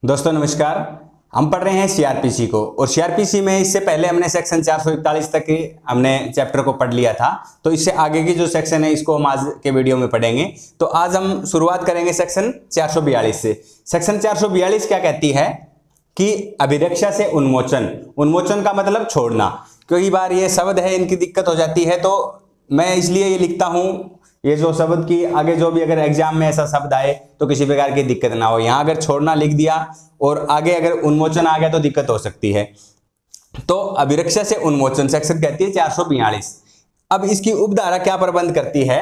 दोस्तों नमस्कार। हम पढ़ रहे हैं सीआरपीसी को, और सीआरपीसी में इससे पहले हमने सेक्शन 441 तक के हमने चैप्टर को पढ़ लिया था। तो इससे आगे की जो सेक्शन है इसको हम आज के वीडियो में पढ़ेंगे। तो आज हम शुरुआत करेंगे सेक्शन 442 से। सेक्शन 442 क्या कहती है कि अभिरक्षा से उन्मोचन। उन्मोचन का मतलब छोड़ना। कई बार ये शब्द है इनकी दिक्कत हो जाती है, तो मैं इसलिए ये लिखता हूँ ये जो शब्द की आगे जो भी अगर एग्जाम में ऐसा शब्द आए तो किसी प्रकार की दिक्कत ना हो। यहाँ अगर छोड़ना लिख दिया और आगे अगर उन्मोचन आ गया तो दिक्कत हो सकती है। तो अभिरक्षा से उन्मोचन सेक्शन कहती है 442। अब इसकी उपधारा क्या प्रबंध करती है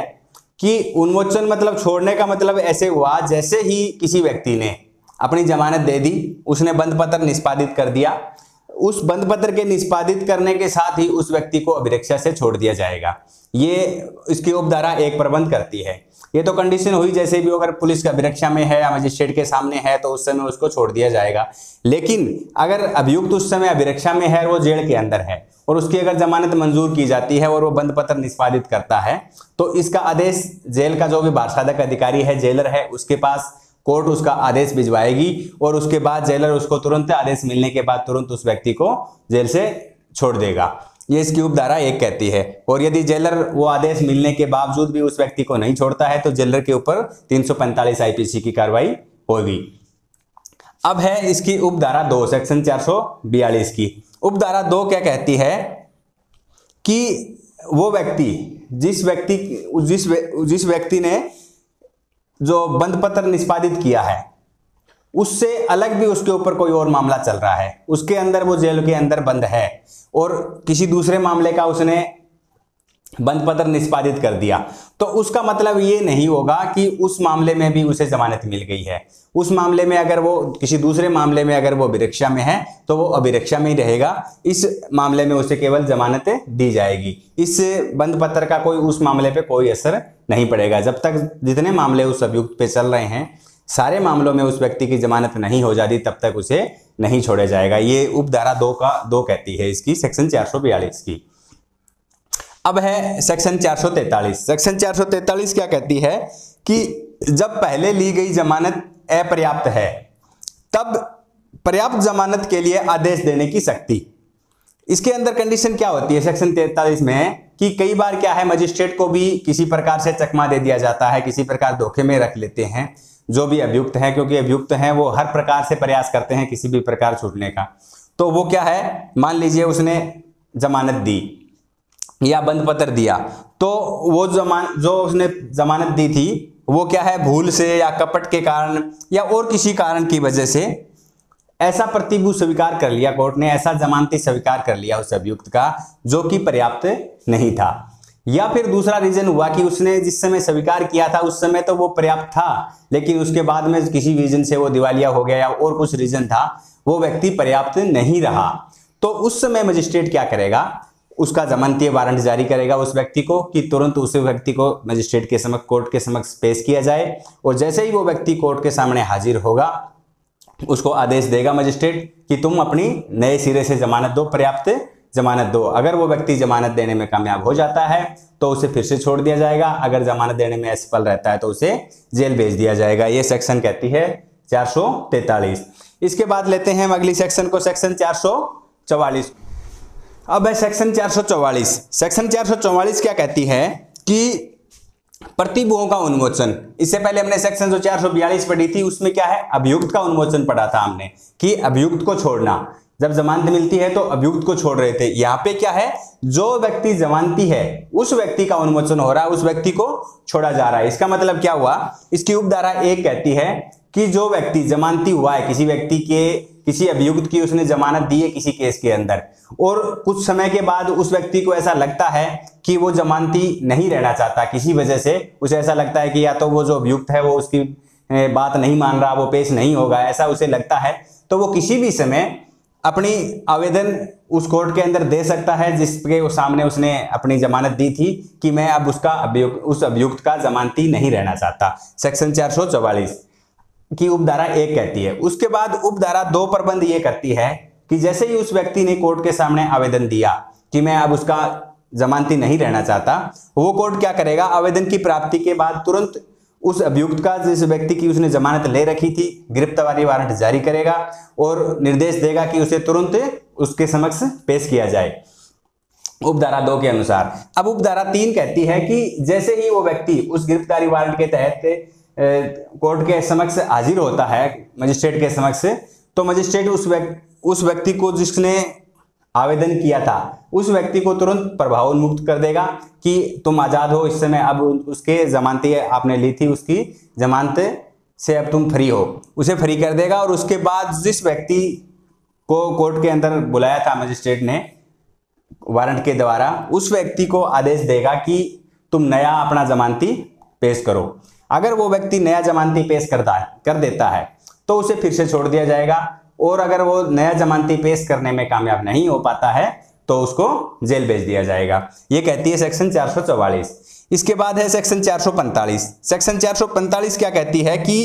कि उन्मोचन मतलब छोड़ने का मतलब ऐसे हुआ जैसे ही किसी व्यक्ति ने अपनी जमानत दे दी, उसने बंद पत्र निष्पादित कर दिया, उस बंद पत्र के निष्पादित करने के साथ ही उस व्यक्ति को अभिरक्षा से छोड़ दिया जाएगा। ये इसकी उपधारा 1 प्रबंध करती है। ये तो कंडीशन हुई जैसे भी अगर पुलिस का अभिरक्षा में है या मजिस्ट्रेट के सामने है तो उस समय उसको छोड़ दिया जाएगा। लेकिन अगर अभियुक्त उस समय अभिरक्षा में है और वो जेल के अंदर है और उसकी अगर जमानत मंजूर की जाती है और वो बंद पत्र निष्पादित करता है तो इसका आदेश जेल का जो भी बारसाधक अधिकारी है, जेलर है, उसके पास कोर्ट उसका आदेश भिजवाएगी और उसके बाद जेलर उसको तुरंत आदेश मिलने के बाद तुरंत उस व्यक्ति को जेल से छोड़ देगा। ये इसकी उपधारा 1 कहती है। और यदि जेलर वो आदेश मिलने के बावजूद भी उस व्यक्ति को नहीं छोड़ता है तो जेलर के ऊपर 345 आईपीसी की कार्रवाई होगी। अब है इसकी उपधारा 2 सेक्शन 442 की। उपधारा 2 क्या कहती है कि वो व्यक्ति जिस व्यक्ति ने जो बंद पत्र निष्पादित किया है उससे अलग भी उसके ऊपर कोई और मामला चल रहा है, उसके अंदर वो जेल के अंदर बंद है और किसी दूसरे मामले का उसने बंद पत्र निष्पादित कर दिया, तो उसका मतलब ये नहीं होगा कि उस मामले में भी उसे जमानत मिल गई है। उस मामले में अगर वो किसी दूसरे मामले में अगर वो अभिरक्षा में है तो वो अभिरक्षा में ही रहेगा। इस मामले में उसे केवल जमानत दी जाएगी। इस बंद पत्र का कोई उस मामले पे कोई असर नहीं पड़ेगा। जब तक जितने मामले उस अभियुक्त पे चल रहे हैं सारे मामलों में उस व्यक्ति की जमानत नहीं हो जाती तब तक उसे नहीं छोड़ा जाएगा। ये उपधारा 2 कहती है इसकी सेक्शन 442 की। अब है सेक्शन 443। सेक्शन 443 क्या कहती है कि जब पहले ली गई जमानत अपर्याप्त है तब पर्याप्त जमानत के लिए आदेश देने की शक्ति। इसके अंदर कंडीशन क्या होती है सेक्शन 43 में कि कई बार क्या है मजिस्ट्रेट को भी किसी प्रकार से चकमा दे दिया जाता है, किसी प्रकार धोखे में रख लेते हैं जो भी अभियुक्त हैं, क्योंकि अभियुक्त हैं वो हर प्रकार से प्रयास करते हैं किसी भी प्रकार छूटने का। तो वो क्या है, मान लीजिए उसने जमानत दी या बंद पत्र दिया, तो वो जो उसने जमानत दी थी वो क्या है भूल से या कपट के कारण या और किसी कारण की वजह से ऐसा प्रतिभूत स्वीकार कर लिया कोर्ट ने, ऐसा जमानती स्वीकार कर लिया उस अभियुक्त का जो कि पर्याप्त नहीं था। या फिर दूसरा रीजन हुआ कि उसने जिस समय स्वीकार किया था उस समय तो वो पर्याप्त था, लेकिन उसके बाद में किसी रीजन से वो दिवालिया हो गया या और कुछ रीजन था, वो व्यक्ति पर्याप्त नहीं रहा। तो उस समय मजिस्ट्रेट क्या करेगा, उसका जमानती वारंट जारी करेगा उस व्यक्ति को कि तुरंत उस व्यक्ति को मजिस्ट्रेट के समक्ष कोर्ट के समक्ष पेश किया जाए। और जैसे ही वो व्यक्ति कोर्ट के सामने हाजिर होगा उसको आदेश देगा मजिस्ट्रेट कि तुम अपनी नए सिरे से जमानत दो, पर्याप्त जमानत दो। अगर वो व्यक्ति जमानत देने में कामयाब हो जाता है तो उसे फिर से छोड़ दिया जाएगा, अगर जमानत देने में असफल रहता है तो उसे जेल भेज दिया जाएगा। ये सेक्शन कहती है 443। इसके बाद लेते हैं हम अगली सेक्शन को, सेक्शन 444। अब है सेक्शन 444। सेक्शन 444 क्या कहती है कि प्रतिभूओं का उन्मोचन। इससे पहले हमने सेक्शन जो 442 पढ़ी थी उसमें क्या है अभियुक्त का उन्मोचन पढ़ा था हमने कि अभियुक्त को छोड़ना, जब जमानत मिलती है तो अभियुक्त को छोड़ रहे थे। यहाँ पे क्या है, जो व्यक्ति जमानती है उस व्यक्ति का उन्मोचन हो रहा है, उस व्यक्ति को छोड़ा जा रहा है। इसका मतलब क्या हुआ, इसकी उपधारा 1 कहती है कि जो व्यक्ति जमानती हुआ है, किसी व्यक्ति के किसी अभियुक्त की उसने जमानत दी है किसी केस के अंदर और कुछ समय के बाद उस व्यक्ति को ऐसा लगता है कि वो जमानती नहीं रहना चाहता, किसी वजह से उसे ऐसा लगता है कि या तो वो जो अभियुक्त है वो उसकी बात नहीं मान रहा, वो पेश नहीं होगा, ऐसा उसे लगता है, तो वो किसी भी समय अपनी आवेदन उस कोर्ट के अंदर दे सकता है जिसके सामने उसने अपनी जमानत दी थी कि मैं अब उस अभियुक्त का जमानती नहीं रहना चाहता। सेक्शन 444 की उपधारा 1 कहती है। उसके बाद उपधारा 2 प्रबंध ये करती है कि जैसे ही उस व्यक्ति ने कोर्ट के सामने आवेदन दिया कि मैं अब उसका जमानती नहीं रहना चाहता, वो कोर्ट क्या करेगा, आवेदन की प्राप्ति के बाद तुरंत उस अभियुक्त का, जिस व्यक्ति की उसने जमानत ले रखी थी, गिरफ्तारी वारंट जारी करेगा और निर्देश देगा कि उसे तुरंत उसके समक्ष पेश किया जाए उपधारा 2 के अनुसार। अब उपधारा 3 कहती है कि जैसे ही वो व्यक्ति उस गिरफ्तारी वारंट के तहत कोर्ट के समक्ष हाजिर होता है, मजिस्ट्रेट के समक्ष, तो मजिस्ट्रेट उस व्यक्ति को, जिसने आवेदन किया था, उस व्यक्ति को तुरंत प्रभाव उन्मुक्त कर देगा कि तुम आजाद हो इस समय। अब उसके जमानती आपने ली थी, उसकी जमानत से अब तुम फ्री हो, उसे फ्री कर देगा। और उसके बाद जिस व्यक्ति को कोर्ट के अंदर बुलाया था मजिस्ट्रेट ने वारंट के द्वारा, उस व्यक्ति को आदेश देगा कि तुम नया अपना जमानती पेश करो। अगर वो व्यक्ति नया जमानती पेश कर देता है तो उसे फिर से छोड़ दिया जाएगा, और अगर वो नया जमानती पेश करने में कामयाब नहीं हो पाता है तो उसको जेल भेज दिया जाएगा। ये कहती है सेक्शन 444। इसके बाद है सेक्शन 445। सेक्शन 445 क्या कहती है कि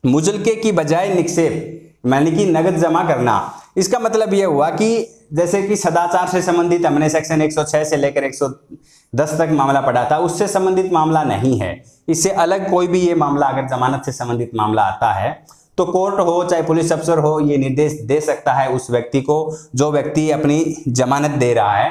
मुचलके की बजाय निक्षेप यानी कि नगद जमा करना। इसका मतलब यह हुआ कि जैसे कि सदाचार से संबंधित हमने सेक्शन 106 से लेकर 110 तक मामला पढ़ा था, उससे संबंधित मामला नहीं है। इससे अलग कोई भी ये मामला अगर जमानत से संबंधित मामला आता है तो कोर्ट हो चाहे पुलिस अफसर हो, ये निर्देश दे सकता है उस व्यक्ति को, जो व्यक्ति अपनी जमानत दे रहा है,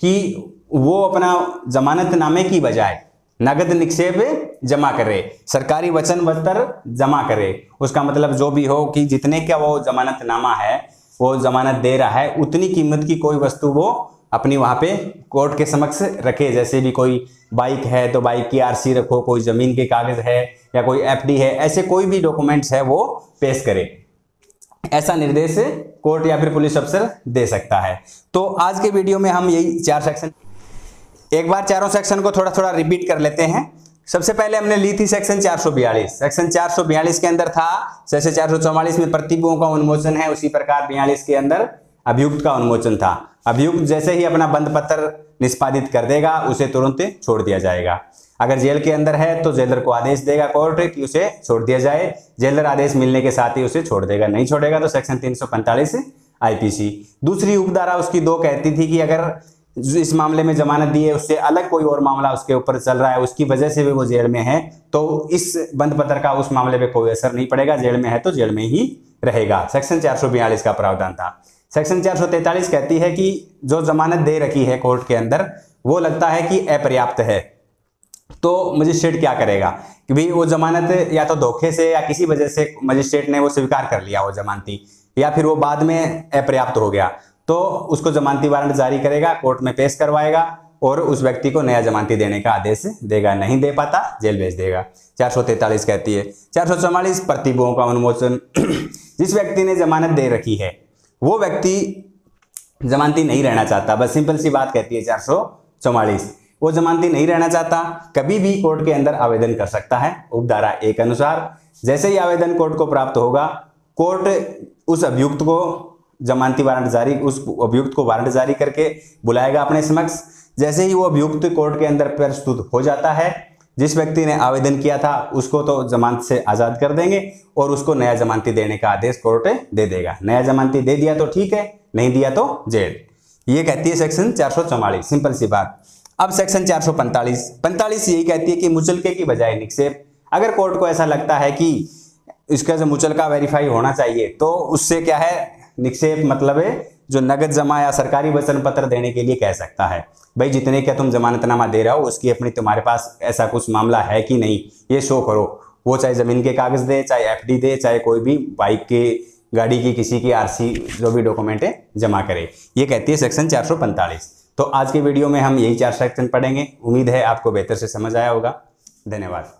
कि वो अपना जमानतनामे की बजाय नगद निक्षेप जमा करे, सरकारी वचन पत्र जमा करे। उसका मतलब जो भी हो कि जितने का वो जमानतनामा है, वो जमानत दे रहा है, उतनी कीमत की कोई वस्तु वो अपनी वहां पे कोर्ट के समक्ष रखे। जैसे भी कोई बाइक है तो बाइक की आरसी रखो, कोई जमीन के कागज है या कोई एफडी है, ऐसे कोई भी डॉक्यूमेंट्स है वो पेश करे। ऐसा निर्देश कोर्ट या फिर पुलिस अफसर दे सकता है। तो आज के वीडियो में हम यही 4 सेक्शन, एक बार चारों सेक्शन को थोड़ा थोड़ा रिपीट कर लेते हैं। सबसे पहले हमने ली थी सेक्शन 442। सेक्शन 442 के अंदर था, जैसे 444 में प्रतिभूओं का उन्मोचन है, उसी प्रकार 42 के अंदर अभियुक्त का उन्मोचन था। अभियुक्त जैसे ही अपना बंद पत्र निष्पादित कर देगा, उसे तुरंत छोड़ दिया जाएगा। अगर जेल के अंदर है तो जेलर को आदेश देगा कोर्ट कि उसे छोड़ दिया जाए। जेलर आदेश मिलने के साथ ही उसे छोड़ देगा, नहीं छोड़ेगा तो सेक्शन 345 आईपीसी। दूसरी उपधारा उसकी 2 कहती थी कि अगर इस मामले में जमानत दी है, उससे अलग कोई और मामला उसके ऊपर चल रहा है, उसकी वजह से भी वो जेल में है, तो इस बंद पत्र का उस मामले पे कोई असर नहीं पड़ेगा। जेल में है तो जेल में ही रहेगा। सेक्शन 442 का प्रावधान था। सेक्शन 443 कहती है कि जो जमानत दे रखी है कोर्ट के अंदर, वो लगता है कि अपर्याप्त है, तो मजिस्ट्रेट क्या करेगा कि भाई वो जमानत या तो धोखे से या किसी वजह से मजिस्ट्रेट ने वो स्वीकार कर लिया वो जमानती, या फिर वो बाद में अपर्याप्त हो गया, तो उसको जमानती वारंट जारी करेगा, कोर्ट में पेश करवाएगा और उस व्यक्ति को नया जमानती देने का आदेश देगा। नहीं दे पाता जेल भेज देगा। 443 कहती है। 444 प्रतिभूओं का उन्मोचन। जिस व्यक्ति ने जमानत दे रखी है वो व्यक्ति जमानती नहीं रहना चाहता, बस सिंपल सी बात कहती है 444, वो जमानती नहीं रहना चाहता, कभी भी कोर्ट के अंदर आवेदन कर सकता है उपधारा 1 अनुसार। जैसे ही आवेदन कोर्ट को प्राप्त होगा, कोर्ट उस अभियुक्त को जमानती वारंट जारी, उस अभियुक्त को वारंट जारी करके बुलाएगा अपने समक्ष। जैसे ही वो अभियुक्त कोर्ट के अंदर प्रस्तुत हो जाता है, जिस व्यक्ति ने आवेदन किया था उसको तो जमानत से आजाद कर देंगे और उसको नया जमानती देने का आदेश कोर्ट दे देगा। नया जमानती दे दिया तो ठीक है, नहीं दिया तो जेल। ये कहती है सेक्शन 444, सिंपल सी बात। अब सेक्शन 445 यही कहती है कि मुचलके की बजाय निक्षेप। अगर कोर्ट को ऐसा लगता है कि इसका जो मुचलका वेरीफाई होना चाहिए, तो उससे क्या है, निक्षेप मतलब है जो नगद जमा या सरकारी वचन पत्र देने के लिए कह सकता है, भाई जितने का तुम जमानतनामा दे रहे हो उसकी अपनी तुम्हारे पास ऐसा कुछ मामला है कि नहीं, ये शो करो। वो चाहे जमीन के कागज दे, चाहे एफडी दे, चाहे कोई भी बाइक की, गाड़ी की, किसी की आरसी, जो भी डॉक्यूमेंट है जमा करे। ये कहती है सेक्शन 445। तो आज के वीडियो में हम यही 4 सेक्शन पढ़ेंगे। उम्मीद है आपको बेहतर से समझ आया होगा। धन्यवाद।